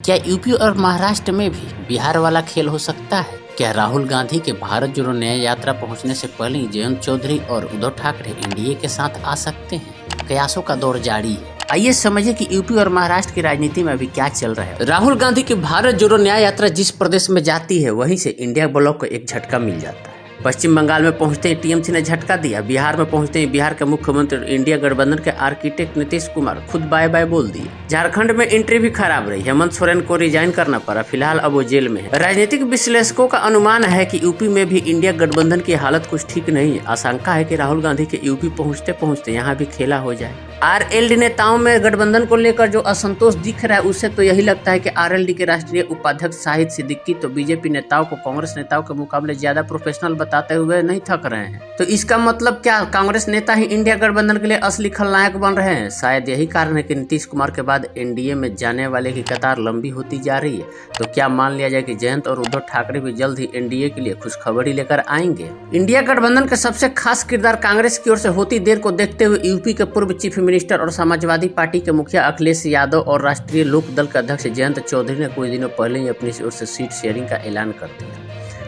क्या यूपी और महाराष्ट्र में भी बिहार वाला खेल हो सकता है? क्या राहुल गांधी के भारत जोड़ो न्याय यात्रा पहुंचने से पहले ही जयंत चौधरी और उद्धव ठाकरे एनडीए के साथ आ सकते हैं? कयासों का दौर जारी है। आइए समझिए कि यूपी और महाराष्ट्र की राजनीति में अभी क्या चल रहा है। राहुल गांधी की भारत जोड़ो न्याय यात्रा जिस प्रदेश में जाती है वहीं से इंडिया ब्लॉक को एक झटका मिल जाता है। पश्चिम बंगाल में पहुंचते ही टीएमसी ने झटका दिया। बिहार में पहुंचते ही बिहार के मुख्यमंत्री इंडिया गठबंधन के आर्किटेक्ट नीतीश कुमार खुद बाय बाय बोल दिए। झारखंड में एंट्री भी खराब रही। हेमंत सोरेन को रिजाइन करना पड़ा। फिलहाल अब वो जेल में है। राजनीतिक विश्लेषकों का अनुमान है कि यूपी में भी इंडिया गठबंधन की हालत कुछ ठीक नहीं है। आशंका है कि राहुल गांधी के यूपी पहुंचते पहुंचते यहाँ भी खेला हो जाए। आरएलडी नेताओं में गठबंधन को लेकर जो असंतोष दिख रहा है उससे तो यही लगता है कि आरएलडी के राष्ट्रीय उपाध्यक्ष शाहिद सिद्दीकी तो बीजेपी नेताओं को कांग्रेस नेताओं के मुकाबले ज्यादा प्रोफेशनल बताते हुए नहीं थक रहे हैं। तो इसका मतलब क्या कांग्रेस नेता ही इंडिया गठबंधन के लिए असली खलनायक बन रहे हैं? शायद यही कारण है कि नीतीश कुमार के बाद एनडीए में जाने वाले की कतार लंबी होती जा रही है। तो क्या मान लिया जाए कि जयंत और उद्धव ठाकरे भी जल्द ही एनडीए के लिए खुशखबरी लेकर आएंगे? इंडिया गठबंधन के सबसे खास किरदार कांग्रेस की ओर से होती देर को देखते हुए यूपी के पूर्व चीफ मिनिस्टर और समाजवादी पार्टी के मुखिया अखिलेश यादव और राष्ट्रीय लोक दल के अध्यक्ष जयंत चौधरी ने कुछ दिनों पहले ही अपनी ओर से सीट शेयरिंग का ऐलान कर दिया।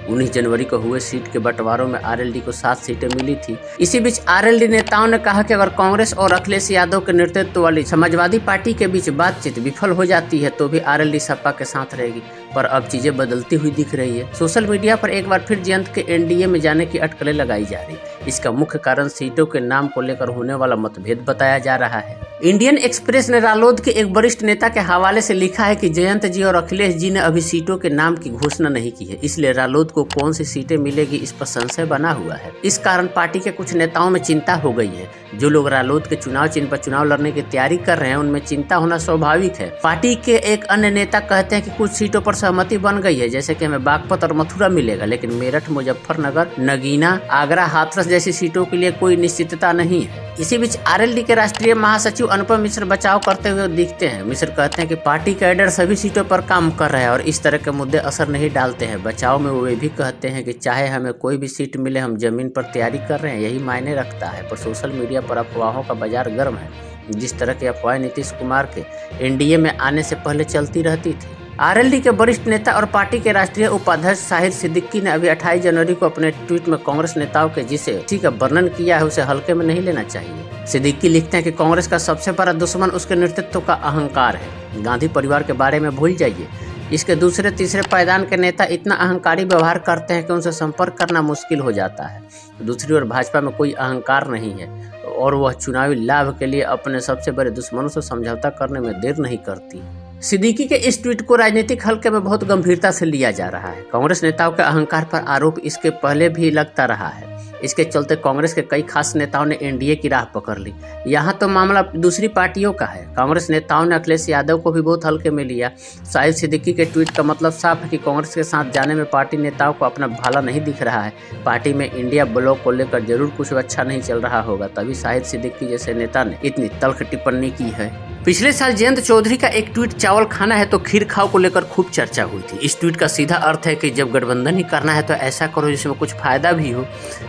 19 जनवरी को हुए सीट के बंटवारों में आरएलडी को 7 सीटें मिली थी। इसी बीच आरएलडी नेताओं ने कहा कि अगर कांग्रेस और अखिलेश यादव के नेतृत्व वाली समाजवादी पार्टी के बीच बातचीत विफल हो जाती है तो भी आरएलडी सपा के साथ रहेगी। पर अब चीजें बदलती हुई दिख रही है। सोशल मीडिया पर एक बार फिर जयंत के एनडीए में जाने की अटकलें लगाई जा रही। इसका मुख्य कारण सीटों के नाम को लेकर होने वाला मतभेद बताया जा रहा है। इंडियन एक्सप्रेस ने रालोद के एक वरिष्ठ नेता के हवाले से लिखा है कि जयंत जी और अखिलेश जी ने अभी सीटों के नाम की घोषणा नहीं की है, इसलिए रालोद को कौन सी सीटें मिलेगी इस पर संशय बना हुआ है। इस कारण पार्टी के कुछ नेताओं में चिंता हो गई है। जो लोग रालोद के चुनाव चिन्ह पर चुनाव लड़ने की तैयारी कर रहे हैं उनमें चिंता होना स्वाभाविक है। पार्टी के एक अन्य नेता कहते हैं कि कुछ सीटों पर सहमति बन गई है, जैसे कि हमें बागपत और मथुरा मिलेगा, लेकिन मेरठ, मुजफ्फरनगर, नगीना, आगरा, हाथरस जैसी सीटों के लिए कोई निश्चितता नहीं है। इसी बीच आरएलडी के राष्ट्रीय महासचिव अनुपम मिश्र बचाव करते हुए दिखते हैं। मिश्र कहते हैं कि पार्टी कैडर सभी सीटों पर काम कर रहे हैं और इस तरह के मुद्दे असर नहीं डालते हैं। बचाव में वो भी कहते हैं कि चाहे हमें कोई भी सीट मिले, हम जमीन पर तैयारी कर रहे हैं, यही मायने रखता है। पर सोशल मीडिया पर अफवाहों का बाजार गर्म है। जिस तरह की अफवाहें नीतीश कुमार के एनडीए में आने से पहले चलती रहती थी। आरएलडी के वरिष्ठ नेता और पार्टी के राष्ट्रीय उपाध्यक्ष शाहिद सिद्दीकी ने अभी 28 जनवरी को अपने ट्वीट में कांग्रेस नेताओं के जिसे ठीक का वर्णन किया है उसे हल्के में नहीं लेना चाहिए। सिद्दीकी लिखते हैं कि कांग्रेस का सबसे बड़ा दुश्मन उसके नेतृत्व का अहंकार है। गांधी परिवार के बारे में भूल जाइए। इसके दूसरे तीसरे पायदान के नेता इतना अहंकारी व्यवहार करते हैं कि उनसे संपर्क करना मुश्किल हो जाता है। दूसरी ओर भाजपा में कोई अहंकार नहीं है और वह चुनावी लाभ के लिए अपने सबसे बड़े दुश्मनों से समझौता करने में देर नहीं करती। सिद्दीकी के इस ट्वीट को राजनीतिक हल्के में बहुत गंभीरता से लिया जा रहा है। कांग्रेस नेताओं के अहंकार पर आरोप इसके पहले भी लगता रहा है। इसके चलते कांग्रेस के कई खास नेताओं ने एनडीए की राह पकड़ ली। यहाँ तो मामला दूसरी पार्टियों का है। कांग्रेस नेताओं ने अखिलेश यादव को भी बहुत हल्के में लिया। शाहिद सिद्दीकी के ट्वीट का मतलब साफ है कि कांग्रेस के साथ जाने में पार्टी नेताओं को अपना भला नहीं दिख रहा है। पार्टी में इंडिया ब्लॉक को लेकर जरूर कुछ अच्छा नहीं चल रहा होगा, तभी शाहिद सिद्दीकी जैसे नेता ने इतनी तल्ख टिप्पणी की है। पिछले साल जयंत चौधरी का एक ट्वीट चावल खाना है तो खीर खाओ को लेकर खूब चर्चा हुई थी। इस ट्वीट का सीधा अर्थ है कि जब गठबंधन ही करना है तो ऐसा करो जिसमें कुछ फायदा भी हो।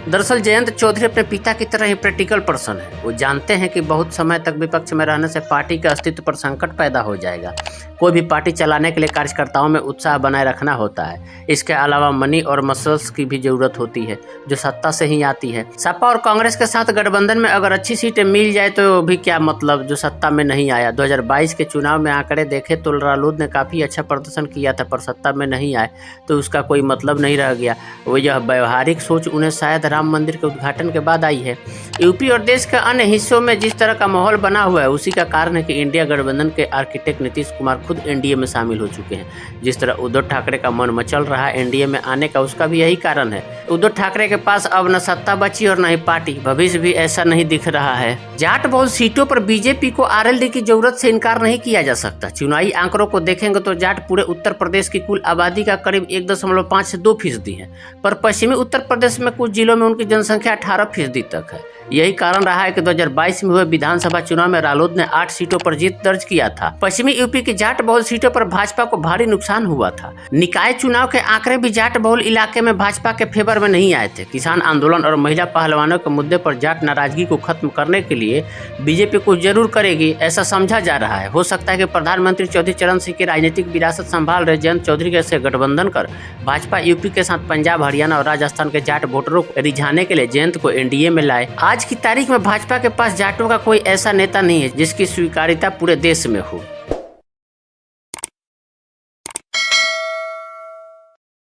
दरअसल जयंत चौधरी अपने पिता की तरह ही प्रैक्टिकल पर्सन है। वो जानते हैं कि बहुत समय तक विपक्ष में रहने से पार्टी के अस्तित्व पर संकट पैदा हो जाएगा। कोई भी पार्टी चलाने के लिए कार्यकर्ताओं में उत्साह बनाए रखना होता है। इसके अलावा मनी और मसल्स की भी जरूरत होती है जो सत्ता से ही आती है। सपा और कांग्रेस के साथ गठबंधन में अगर अच्छी सीटें मिल जाए तो भी क्या मतलब जो सत्ता में नहीं आया। 2022 के चुनाव में आंकड़े देखे तो रालोद ने काफी अच्छा प्रदर्शन किया था, पर सत्ता में नहीं आए तो उसका कोई मतलब नहीं रह गया। वो यह व्यवहारिक सोच उन्हें शायद राम मंदिर के उद्घाटन के बाद आई है। यूपी और देश के अन्य हिस्सों में जिस तरह का माहौल बना हुआ है उसी का कारण है कि इंडिया गठबंधन के आर्किटेक्ट नीतीश कुमार खुद एनडीए में शामिल हो चुके हैं। जिस तरह उद्धव ठाकरे का मन मचल रहा है एनडीए में आने का, उसका भी यही कारण है। उद्धव ठाकरे के पास अब न सत्ता बची और न ही पार्टी। भविष्य भी ऐसा नहीं दिख रहा है। जाट बहुल सीटों पर बीजेपी को आरएलडी की जरूरत से इनकार नहीं किया जा सकता। चुनावी आंकड़ों को देखेंगे तो जाट पूरे उत्तर प्रदेश की कुल आबादी का करीब 1.5 से 2% है, पर पश्चिमी उत्तर प्रदेश में कुछ जिलों में उनकी जनसंख्या 18% तक है। यही कारण रहा है कि 2022 में हुए विधानसभा चुनाव में रालोद ने 8 सीटों पर जीत दर्ज किया था। पश्चिमी यूपी की जाट बहुल सीटों पर भाजपा को भारी नुकसान हुआ था। निकाय चुनाव के आंकड़े भी जाट बहुल इलाके में भाजपा के फेवर में नहीं आए थे। किसान आंदोलन और महिला पहलवानों के मुद्दे पर जाट नाराजगी को खत्म करने के लिए बीजेपी कुछ जरूर करेगी, ऐसा समझा जा रहा है। हो सकता है कि प्रधानमंत्री चौधरी चरण सिंह की राजनीतिक विरासत संभाल रहे जयंत चौधरी के से गठबंधन कर भाजपा यूपी के साथ पंजाब, हरियाणा और राजस्थान के जाट वोटरों को रिझाने के लिए जयंत को एनडीए में लाए। आज की तारीख में भाजपा के पास जाटों का कोई ऐसा नेता नहीं है जिसकी स्वीकार्यता पूरे देश में हो।